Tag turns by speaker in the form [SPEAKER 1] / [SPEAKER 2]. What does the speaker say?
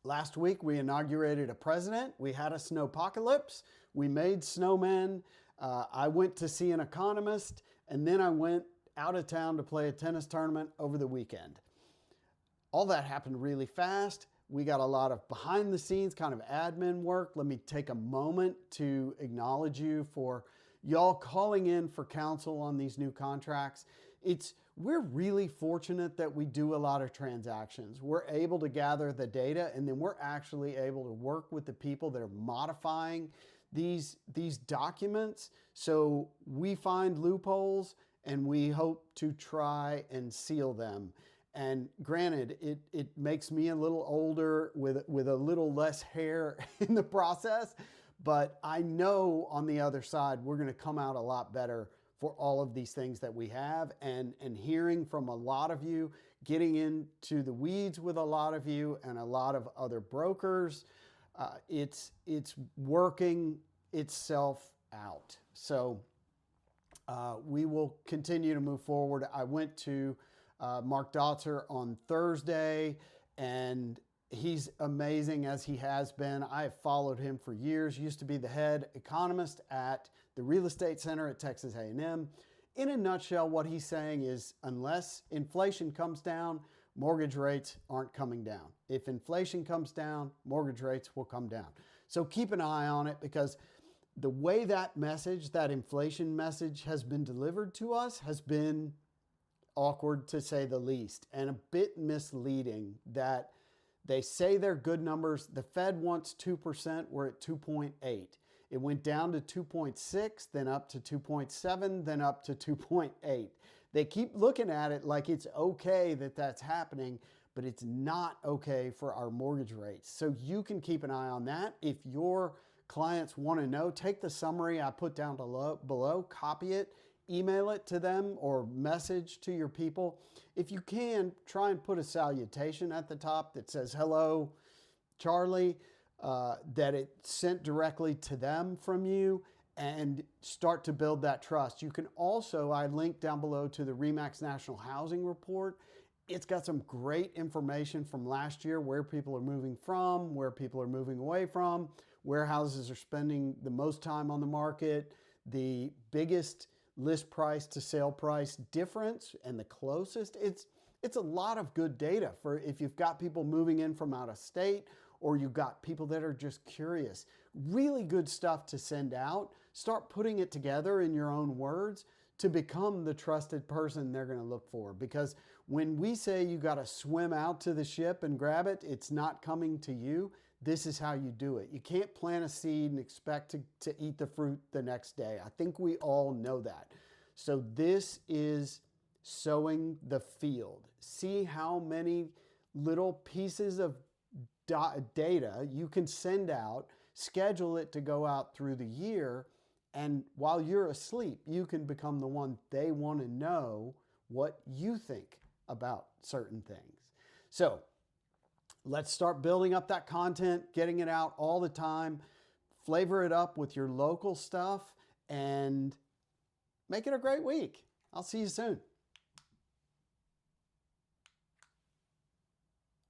[SPEAKER 1] Last week, we inaugurated a president. We had a snowpocalypse. We made snowmen. I went to see an economist, and then I went out of town to play a tennis tournament over the weekend. All that happened really fast. We got a lot of behind the scenes kind of admin work. Let me take a moment to acknowledge you for y'all calling in for counsel on these new contracts. We're really fortunate that we do a lot of transactions. We're able to gather the data, and then we're actually able to work with the people that are modifying these documents. So we find loopholes and we hope to try and seal them. And granted, it makes me a little older with a little less hair in the process, but I know on the other side, we're going to come out a lot better for all of these things that we have, and hearing from a lot of you, getting into the weeds with a lot of you and a lot of other brokers, it's working itself out. So we will continue to move forward. I went to Mark Dotzour on Thursday, and he's amazing as he has been. I have followed him for years. Used to be the head economist at the Real Estate Center at Texas A&M. In a nutshell, what he's saying is unless inflation comes down, mortgage rates aren't coming down. If inflation comes down, mortgage rates will come down. So keep an eye on it, because the way that message, that inflation message, has been delivered to us has been awkward, to say the least, and a bit misleading. That they say they're good numbers. The Fed wants 2%. We're at 2.8. It went down to 2.6, then up to 2.7, then up to 2.8. They keep looking at it like it's okay that that's happening, but it's not okay for our mortgage rates. So you can keep an eye on that. If your clients want to know, take the summary I put down below, copy it, email it to them, or message to your people. If you can, try and put a salutation at the top that says, "Hello, Charlie," that it's sent directly to them from you, and start to build that trust. You can also, I linked down below to the RE/MAX National Housing Report. It's got some great information from last year, where people are moving from, where people are moving away from, where houses are spending the most time on the market, the biggest list price to sale price difference, and the closest. It's a lot of good data for if you've got people moving in from out of state, or you've got people that are just curious. Really good stuff to send out. Start putting it together in your own words to become the trusted person they're going to look for. Because when we say you got to swim out to the ship and grab it, it's not coming to you. This is how you do it. You can't plant a seed and expect to eat the fruit the next day. I think we all know that. So this is sowing the field. See how many little pieces of data you can send out, schedule it to go out through the year, and while you're asleep, you can become the one they want to know what you think about certain things. So let's start building up that content, getting it out all the time, flavor it up with your local stuff, and make it a great week. I'll see you soon.